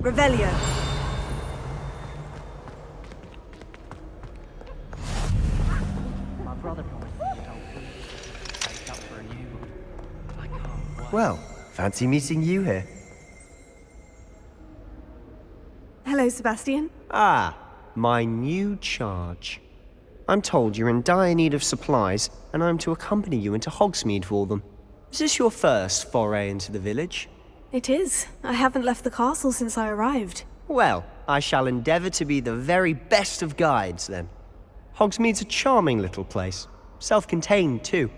Revelio. My brother promised me he'd help me save up for a new one. I can't wait. Well, fancy meeting you here. Hello, Sebastian. Ah, my new charge. I'm told you're in dire need of supplies, and I'm to accompany you into Hogsmeade for them. Is this your first foray into the village? It is. I haven't left the castle since I arrived. Well, I shall endeavour to be the very best of guides, then. Hogsmeade's a charming little place, self-contained too.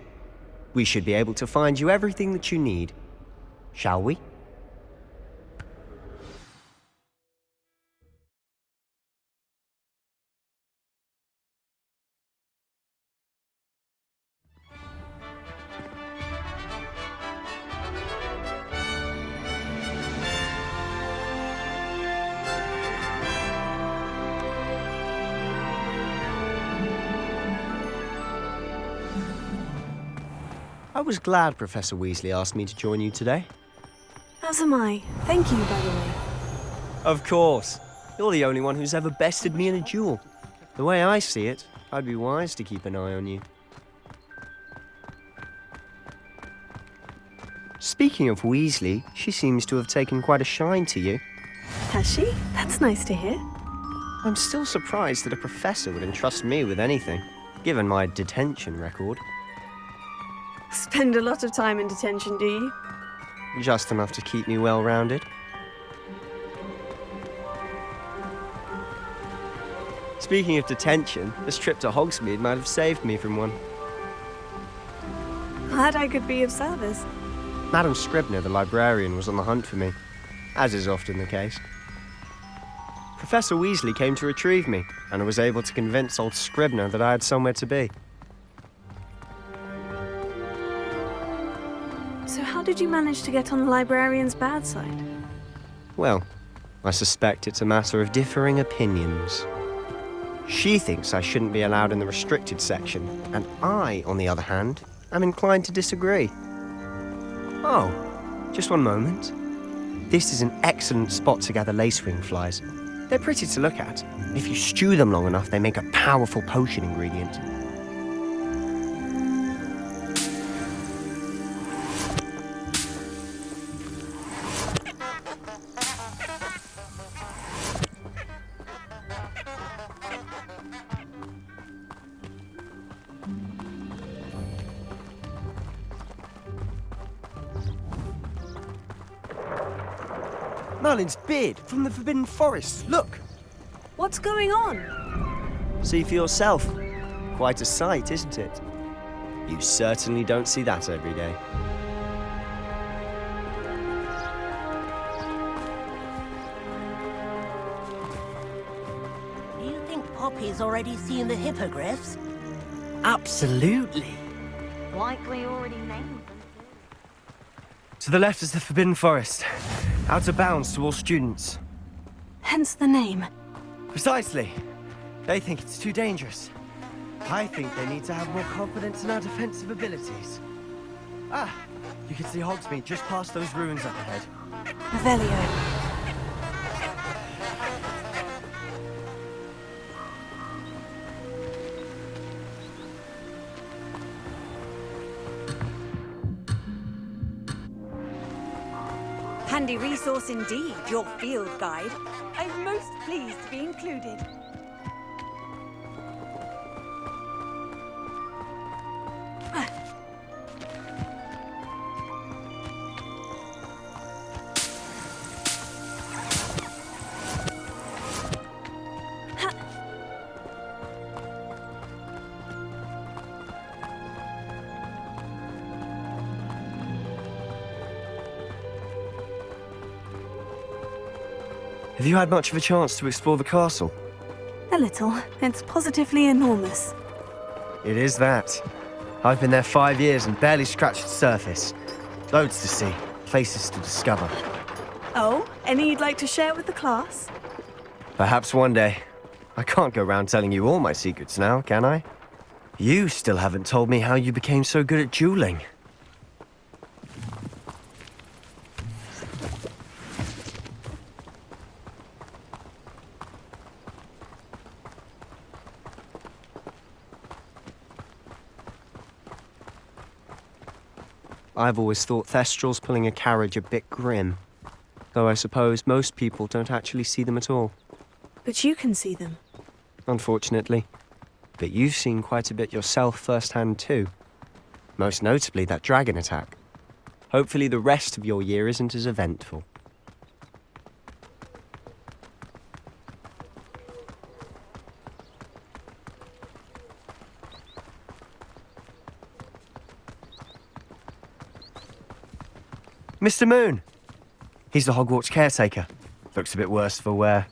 We should be able to find you everything that you need. Shall we? I was glad Professor Weasley asked me to join you today. As am I. Thank you, by the way. Of course. You're the only one who's ever bested me in a duel. The way I see it, I'd be wise to keep an eye on you. Speaking of Weasley, she seems to have taken quite a shine to you. Has she? That's nice to hear. I'm still surprised that a professor would entrust me with anything, given my detention record. Spend a lot of time in detention, do you? Just enough to keep me well-rounded. Speaking of detention, this trip to Hogsmeade might have saved me from one. Glad I could be of service. Madam Scribner, the librarian, was on the hunt for me, as is often the case. Professor Weasley came to retrieve me, and I was able to convince old Scribner that I had somewhere to be. So how did you manage to get on the librarian's bad side? Well, I suspect it's a matter of differing opinions. She thinks I shouldn't be allowed in the restricted section, and I, on the other hand, am inclined to disagree. Oh, just one moment. This is an excellent spot to gather lacewing flies. They're pretty to look at. If you stew them long enough, they make a powerful potion ingredient. Merlin's beard from the Forbidden Forest. Look! What's going on? See for yourself. Quite a sight, isn't it? You certainly don't see that every day. Do you think Poppy's already seen the hippogriffs? Absolutely. Likely already named them. To the left is the Forbidden Forest. Out of bounds to all students. Hence the name. Precisely. They think it's too dangerous. I think they need to have more confidence in our defensive abilities. Ah, you can see Hogsmeade just past those ruins up ahead. Revelio. Handy resource indeed, your field guide. I'm most pleased to be included. Have you had much of a chance to explore the castle? A little. It's positively enormous. It is that. I've been there 5 years and barely scratched the surface. Loads to see, places to discover. Oh, any you'd like to share with the class? Perhaps one day. I can't go round telling you all my secrets now, can I? You still haven't told me how you became so good at dueling. I've always thought Thestrals pulling a carriage a bit grim, though I suppose most people don't actually see them at all. But you can see them. Unfortunately. But you've seen quite a bit yourself firsthand too. Most notably that dragon attack. Hopefully the rest of your year isn't as eventful. Mr. Moon! He's the Hogwarts caretaker. Looks a bit worse for wear.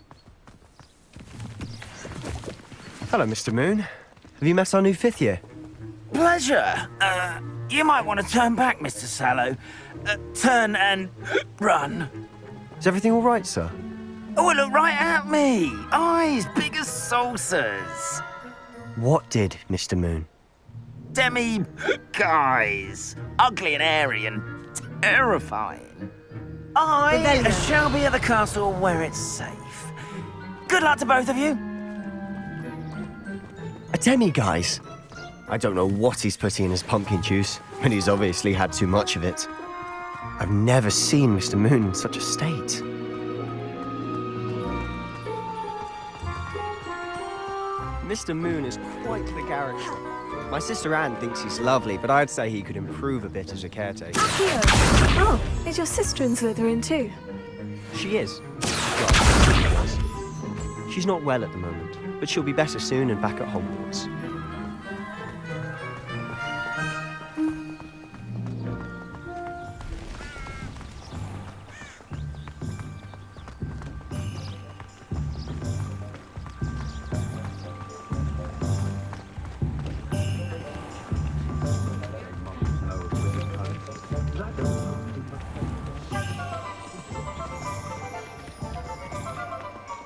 Hello, Mr. Moon. Have you met our new 5th year? Pleasure. You might want to turn back, Mr. Sallow. Turn and run. Is everything all right, sir? Oh, look right at me. Eyes big as saucers. What did, Mr. Moon? Guys. Ugly and airy and terrifying. I Rebellion. shall be at the castle where it's safe. Good luck to both of you. A demi-guise? I don't know what he's putting in his pumpkin juice, but he's obviously had too much of it. I've never seen Mr. Moon in such a state. Mr. Moon is quite the character. My sister Anne thinks he's lovely, but I'd say he could improve a bit as a caretaker. Here. Oh, is your sister in Slytherin too? She is. Well, she was. She's not well at the moment, but she'll be better soon and back at Hogwarts.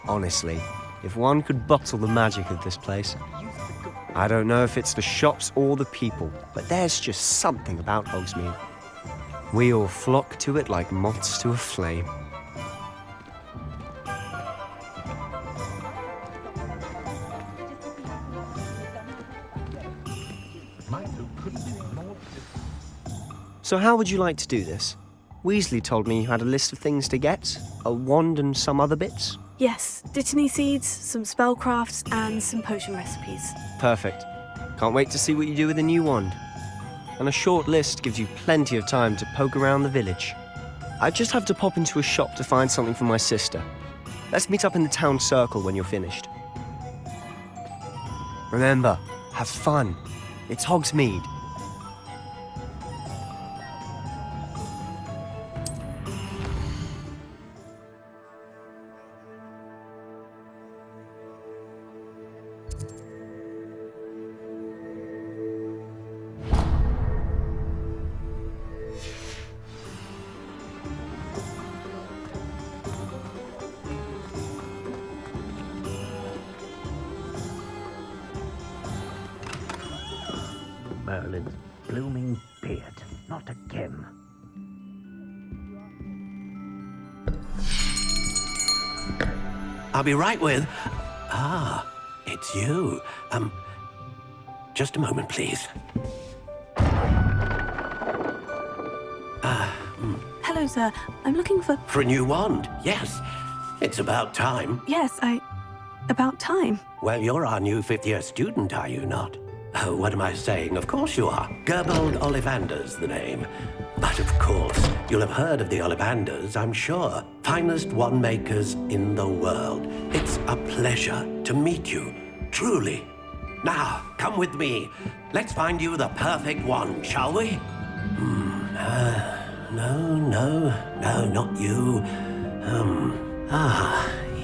Honestly, if one could bottle the magic of this place. I don't know if it's the shops or the people, but there's just something about Hogsmeade. We all flock to it like moths to a flame. So how would you like to do this? Weasley told me you had a list of things to get, a wand and some other bits. Yes, Dittany seeds, some spellcrafts, and some potion recipes. Perfect. Can't wait to see what you do with the new wand. And a short list gives you plenty of time to poke around the village. I just have to pop into a shop to find something for my sister. Let's meet up in the town circle when you're finished. Remember, have fun. It's Hogsmeade. Merlin's blooming beard, not again. I'll be right with... Ah, it's you. Just a moment, please. Hello, sir. I'm looking for... For a new wand, yes. It's about time. Yes, about time. Well, you're our new 5th-year student, are you not? Oh, what am I saying? Of course you are. Gerbold Ollivander's the name. But of course, you'll have heard of the Ollivanders, I'm sure. Finest wand makers in the world. It's a pleasure to meet you, truly. Now, come with me. Let's find you the perfect wand, shall we? No, not you.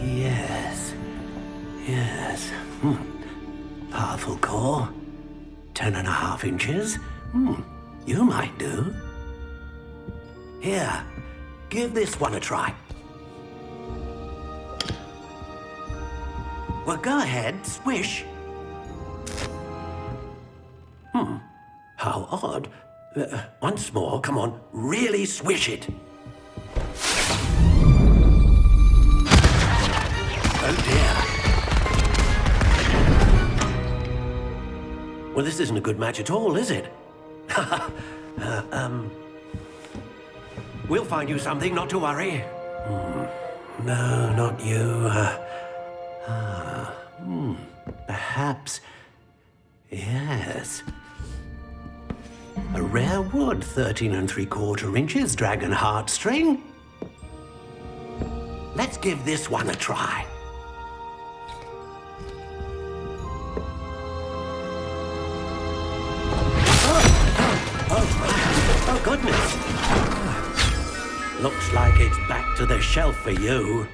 Yes. Powerful core. 10.5 inches. You might do. Here, give this one a try. Well, go ahead, swish. How odd. Once more, come on, really swish it. Oh dear. Well, this isn't a good match at all, is it? We'll find you something, not to worry. No, not you. Perhaps. Yes. A rare wood, 13 3/4 inches, dragon heartstring. Let's give this one a try. Oh, goodness. Looks like it's back to the shelf for you.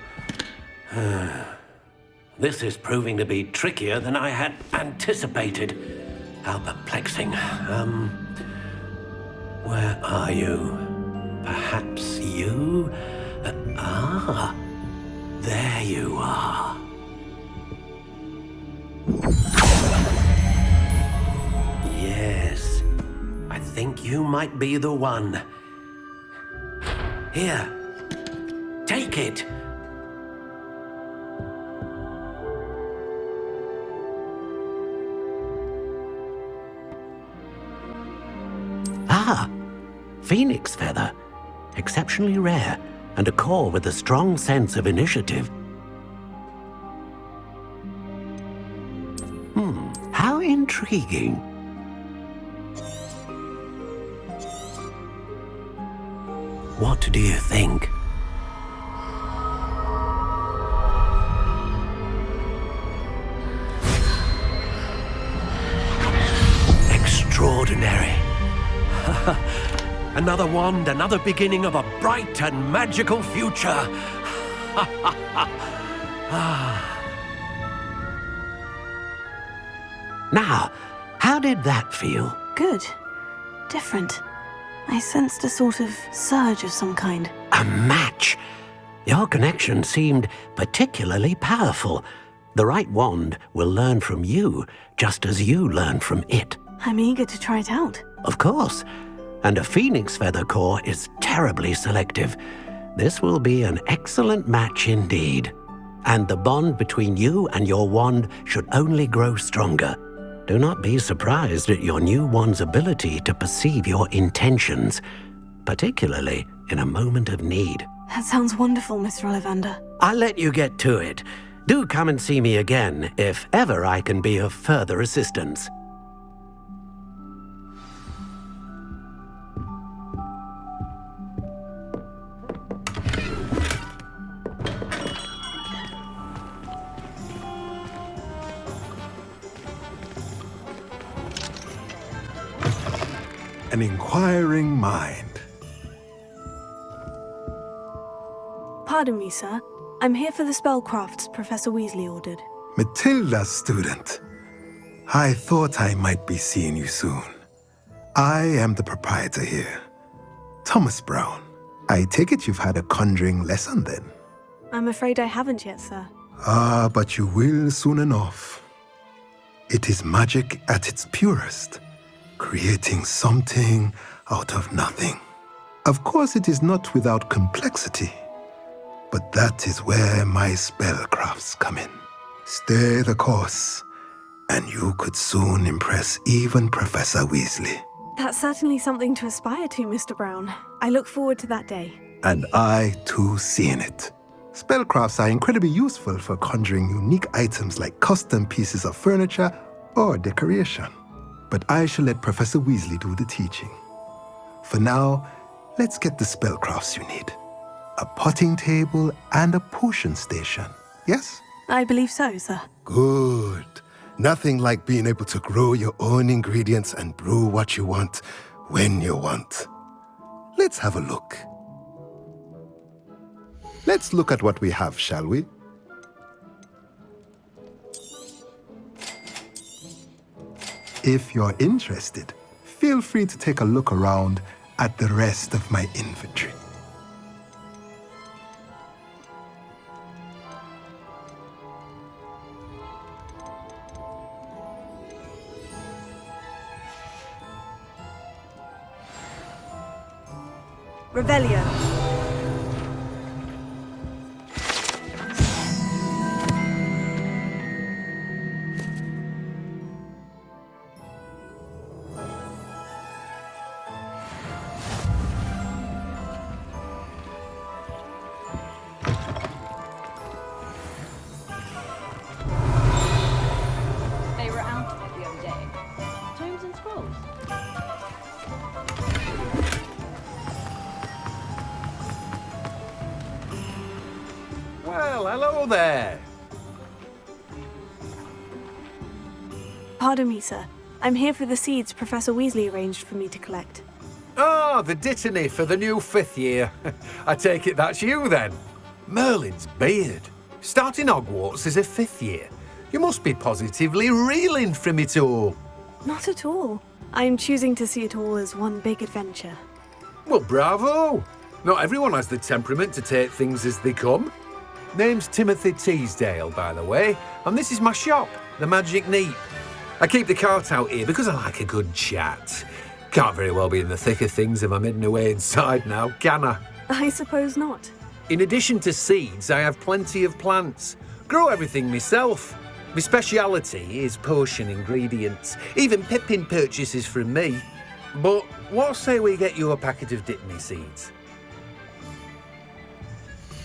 This is proving to be trickier than I had anticipated. How perplexing. Where are you? Perhaps you? There you are. Yes, I think you might be the one. Here, take it. Phoenix feather. Exceptionally rare, and a core with a strong sense of initiative. How intriguing. What do you think? Extraordinary. Another wand, another beginning of a bright and magical future. Now, how did that feel? Good. Different. I sensed a sort of surge of some kind. A match. Your connection seemed particularly powerful. The right wand will learn from you, just as you learn from it. I'm eager to try it out. Of course. And a phoenix feather core is terribly selective. This will be an excellent match indeed. And the bond between you and your wand should only grow stronger. Do not be surprised at your new wand's ability to perceive your intentions, particularly in a moment of need. That sounds wonderful, Mr. Ollivander. I'll let you get to it. Do come and see me again if ever I can be of further assistance. An inquiring mind. Pardon me, sir. I'm here for the spellcrafts Professor Weasley ordered. Matilda's student. I thought I might be seeing you soon. I am the proprietor here, Thomas Brown. I take it you've had a conjuring lesson then? I'm afraid I haven't yet, sir. But you will soon enough. It is magic at its purest, creating something out of nothing. Of course, it is not without complexity, but that is where my spellcrafts come in. Stay the course, and you could soon impress even Professor Weasley. That's certainly something to aspire to, Mr. Brown. I look forward to that day. And I, too, seeing it. Spellcrafts are incredibly useful for conjuring unique items like custom pieces of furniture or decoration. But I shall let Professor Weasley do the teaching. For now, let's get the spellcrafts you need. A potting table and a potion station, yes? I believe so, sir. Good. Nothing like being able to grow your own ingredients and brew what you want when you want. Let's have a look. Let's look at what we have, shall we? If you're interested, feel free to take a look around at the rest of my inventory. Revelio. They were out of it the other day. Tomes and scrolls. Well, hello there. Pardon me, sir. I'm here for the seeds Professor Weasley arranged for me to collect. Ah, the dittany for the new 5th year. I take it that's you then. Merlin's beard. Starting Hogwarts as a 5th year. You must be positively reeling from it all. Not at all. I'm choosing to see it all as one big adventure. Well, bravo. Not everyone has the temperament to take things as they come. Name's Timothy Teasdale, by the way, and this is my shop, the Magic Neep. I keep the cart out here because I like a good chat. Can't very well be in the thick of things if I'm hidden away inside now, can I? I suppose not. In addition to seeds, I have plenty of plants. Grow everything myself. My speciality is potion ingredients. Even Pippin purchases from me. But what say we get you a packet of Dittany seeds?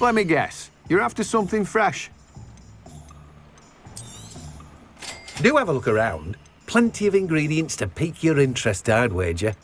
Let me guess. You're after something fresh. Do have a look around. Plenty of ingredients to pique your interest, I'd wager.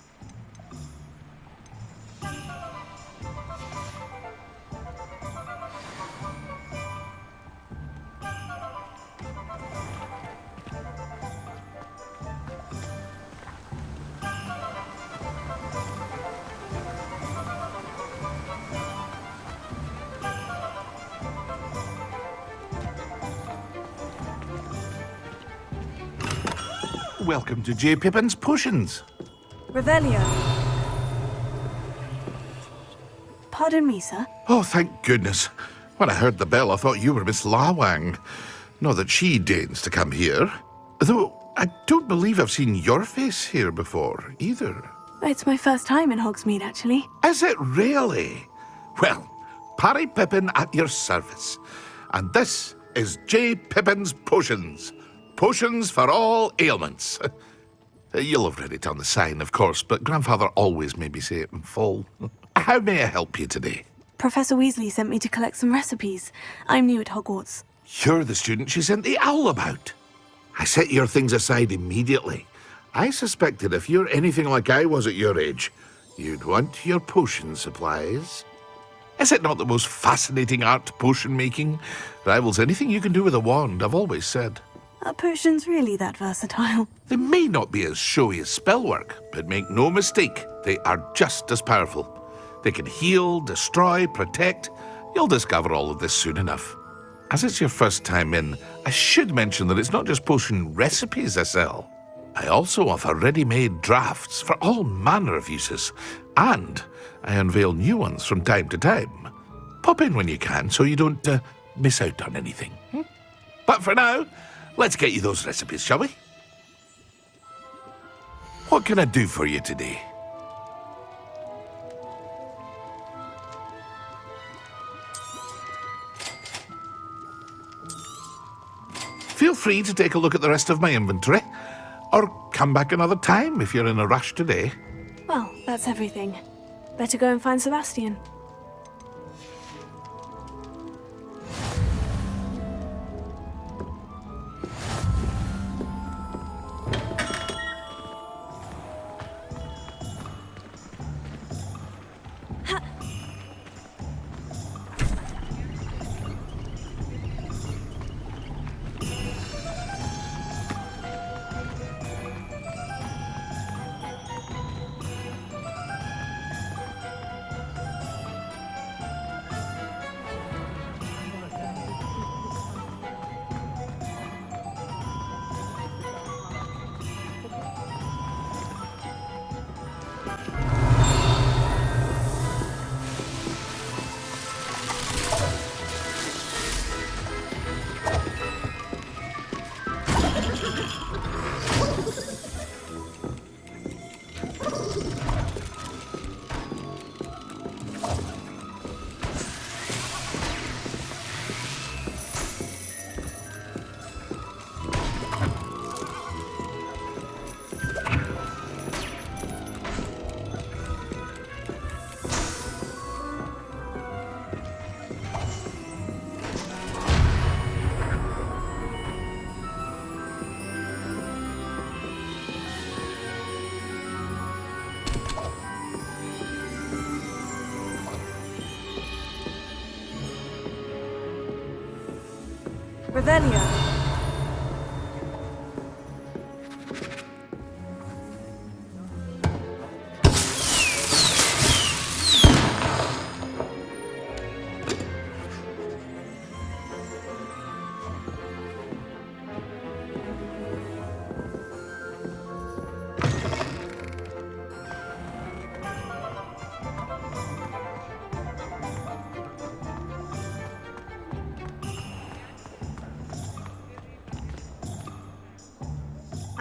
Welcome to J. Pippin's Potions. Revelio. Pardon me, sir. Oh, thank goodness. When I heard the bell, I thought you were Miss Lawang. Not that she deigns to come here. Though I don't believe I've seen your face here before, either. It's my first time in Hogsmeade, actually. Is it really? Well, Parry Pippin at your service. And this is J. Pippin's Potions. Potions for all ailments. You'll have read it on the sign, of course, but Grandfather always made me say it in full. How may I help you today? Professor Weasley sent me to collect some recipes. I'm new at Hogwarts. You're the student she sent the owl about. I set your things aside immediately. I suspected if you're anything like I was at your age, you'd want your potion supplies. Is it not the most fascinating art, potion making? Rivals anything you can do with a wand, I've always said. Are potions really that versatile? They may not be as showy as spellwork, but make no mistake, they are just as powerful. They can heal, destroy, protect. You'll discover all of this soon enough. As it's your first time in, I should mention that it's not just potion recipes I sell. I also offer ready-made drafts for all manner of uses, and I unveil new ones from time to time. Pop in when you can so you don't miss out on anything. But for now, let's get you those recipes, shall we? What can I do for you today? Feel free to take a look at the rest of my inventory, or come back another time if you're in a rush today. Well, that's everything. Better go and find Sebastian. Revelio.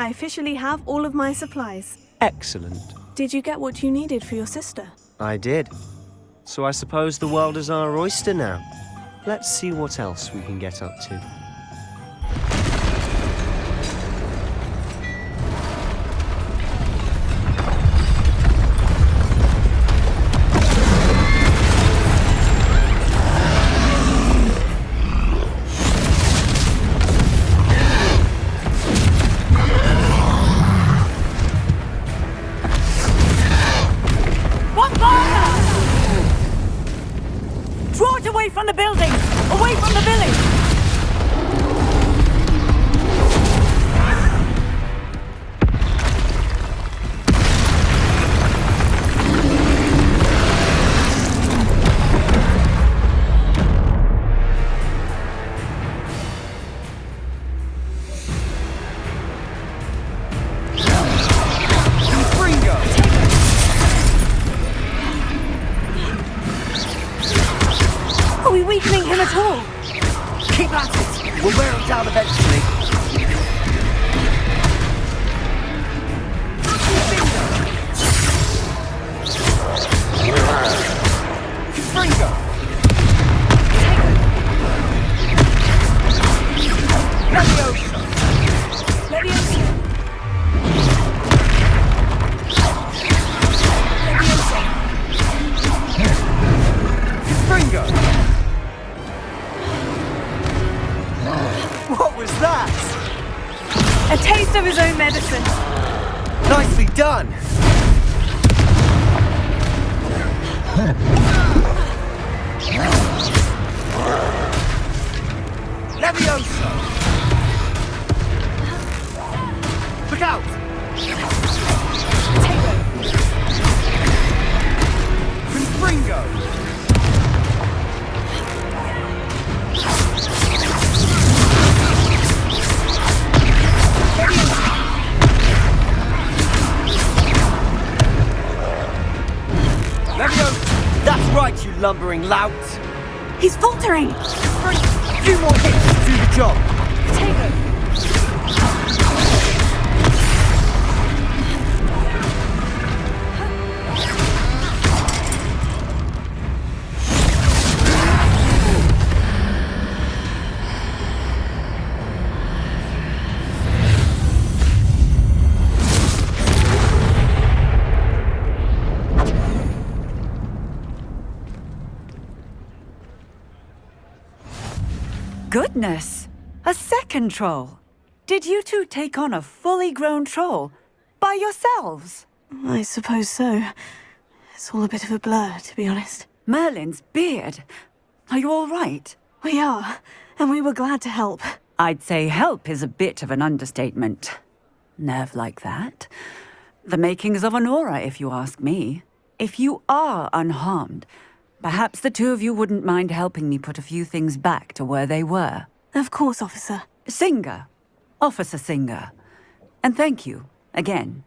I officially have all of my supplies. Excellent. Did you get what you needed for your sister? I did. So I suppose the world is our oyster now. Let's see what else we can get up to. Draw it away from the building! Away from the village! Are we weakening him at all? Keep at it! We'll wear him down eventually. Fringo! Leviosa! Leviosa. Fringo! What was that? A taste of his own medicine. Nicely done! Leviosa! Look out! Fringo! That's right, you lumbering lout! He's faltering! A few more hits to do the job! Goodness! A second troll! Did you two take on a fully grown troll? By yourselves? I suppose so. It's all a bit of a blur, to be honest. Merlin's beard. Are you all right? We are, and we were glad to help. I'd say help is a bit of an understatement. Nerve like that. The makings of an aura, if you ask me. If you are unharmed, perhaps the two of you wouldn't mind helping me put a few things back to where they were. Of course, officer. Singer. Officer Singer. And thank you, again.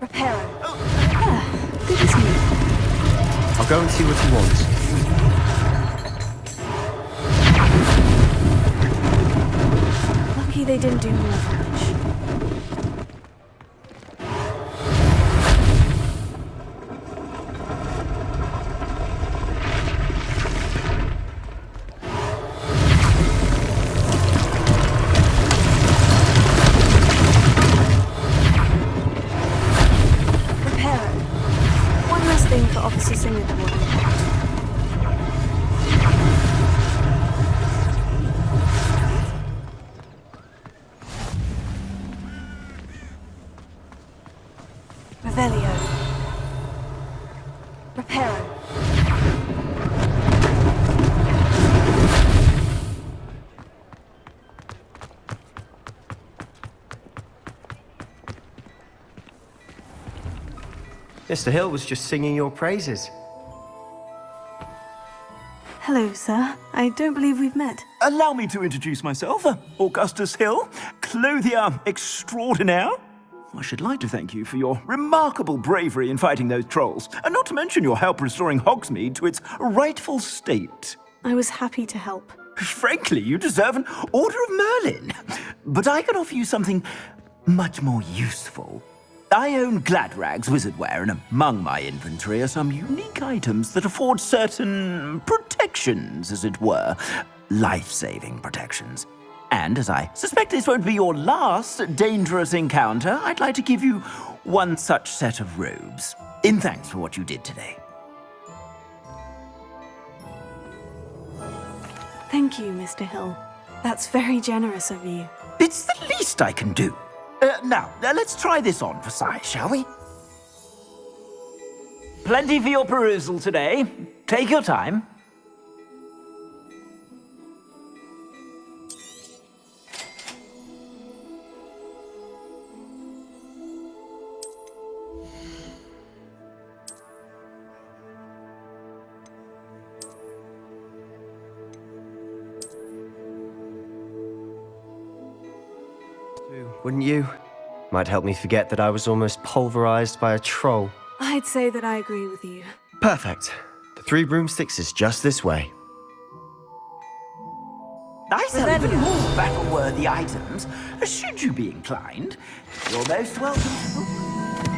Reparo. Good as new. I'll go and see what he wants. Lucky they didn't do more damage. Thing for Officer Singer to worry about. Revelio. Reparo. Mr. Hill was just singing your praises. Hello, sir. I don't believe we've met. Allow me to introduce myself, Augustus Hill, clothier extraordinaire. I should like to thank you for your remarkable bravery in fighting those trolls, and not to mention your help restoring Hogsmeade to its rightful state. I was happy to help. Frankly, you deserve an Order of Merlin. But I can offer you something much more useful. I own Gladrag's wizardware, and among my inventory are some unique items that afford certain protections, as it were. Life-saving protections. And as I suspect this won't be your last dangerous encounter, I'd like to give you one such set of robes, in thanks for what you did today. Thank you, Mr. Hill. That's very generous of you. It's the least I can do. Now, let's try this on for size, shall we? Plenty for your perusal today. Take your time. Wouldn't you? Might help me forget that I was almost pulverized by a troll. I'd say that I agree with you. Perfect. The 3 broomsticks is just this way. I sell even more battle-worthy items, should you be inclined. You're most welcome to book.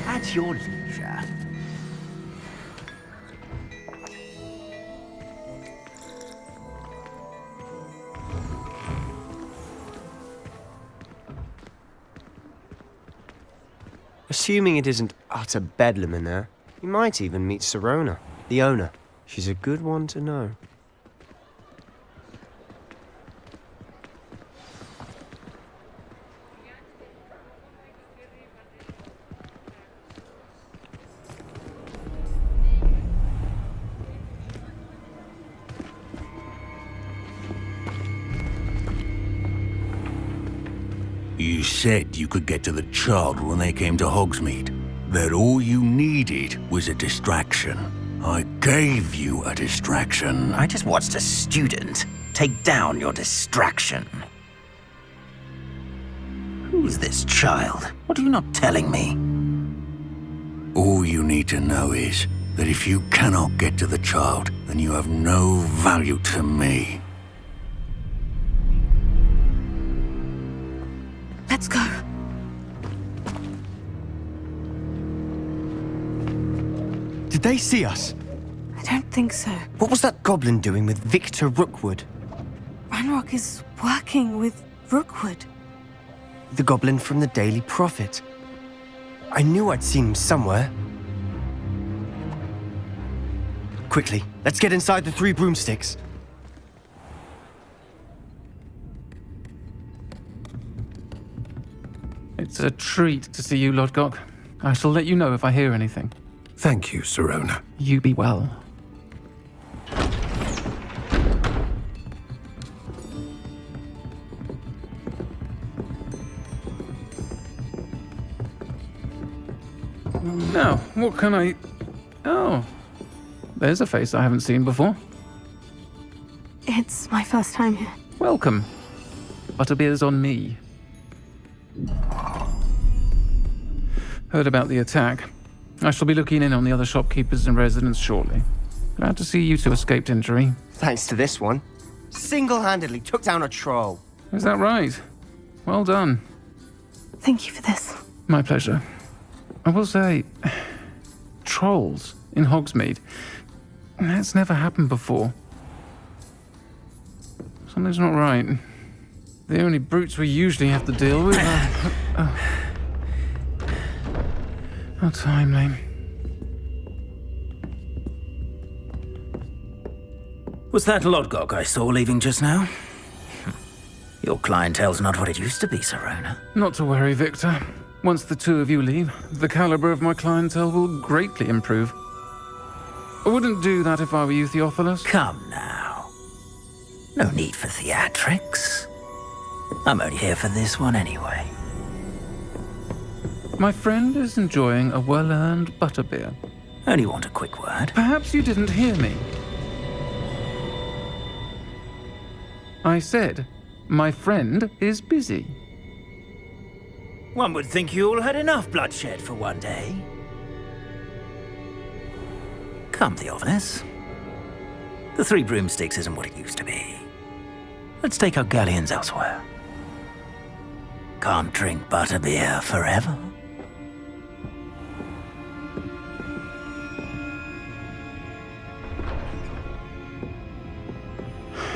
At your leisure. Assuming it isn't utter bedlam in there, you might even meet Sirona, the owner. She's a good one to know. You said you could get to the child when they came to Hogsmeade. That all you needed was a distraction. I gave you a distraction. I just watched a student take down your distraction. Who's this child? What are you not telling me? All you need to know is that if you cannot get to the child, then you have no value to me. Let's go. Did they see us? I don't think so. What was that goblin doing with Victor Rookwood? Ranrock is working with Rookwood. The goblin from the Daily Prophet. I knew I'd seen him somewhere. Quickly, let's get inside the 3 broomsticks. It's a treat to see you, Lodgok. I shall let you know if I hear anything. Thank you, Sirona. You be well. Now, what can I... Oh, there's a face I haven't seen before. It's my first time here. Welcome. Butterbeer's on me. Heard about the attack. I shall be looking in on the other shopkeepers and residents shortly. Glad to see you two escaped injury. Thanks to this one. Single-handedly took down a troll. Is that right? Well done. Thank you for this. My pleasure. I will say, trolls in Hogsmeade. That's never happened before. Something's not right. The only brutes we usually have to deal with are... How timely. Was that Lodgok I saw leaving just now? Your clientele's not what it used to be, Sirona. Not to worry, Victor. Once the 2 of you leave, the caliber of my clientele will greatly improve. I wouldn't do that if I were you, Theophilus. Come now. No need for theatrics. I'm only here for this one anyway. My friend is enjoying a well-earned butterbeer. Only want a quick word. Perhaps you didn't hear me. I said, my friend is busy. One would think you all had enough bloodshed for one day. Come, Theophilus. The Three Broomsticks isn't what it used to be. Let's take our galleons elsewhere. Can't drink butterbeer forever.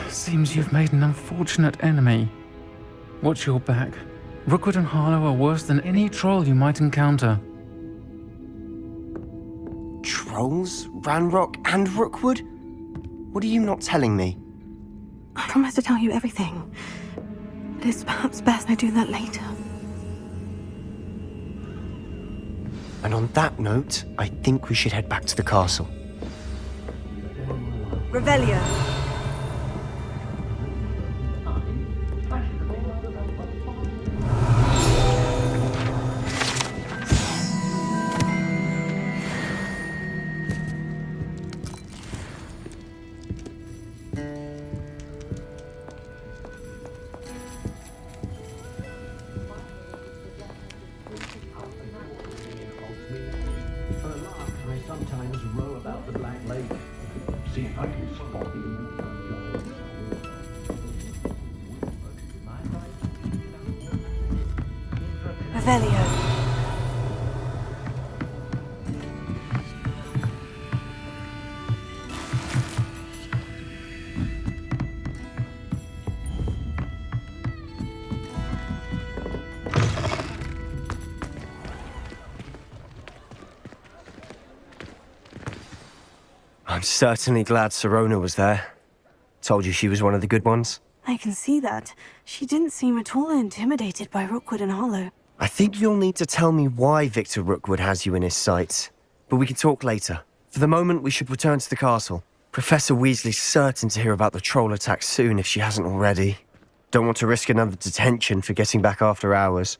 Seems you've made an unfortunate enemy. Watch your back. Rookwood and Harlow are worse than any troll you might encounter. Trolls? Ranrock and Rookwood? What are you not telling me? I promise to tell you everything. But it's perhaps best I do that later. And on that note, I think we should head back to the castle. Revelio. Revelio. I'm certainly glad Sirona was there. Told you she was one of the good ones. I can see that. She didn't seem at all intimidated by Rookwood and Harlow. I think you'll need to tell me why Victor Rookwood has you in his sights. But we can talk later. For the moment, we should return to the castle. Professor Weasley's certain to hear about the troll attack soon if she hasn't already. Don't want to risk another detention for getting back after hours.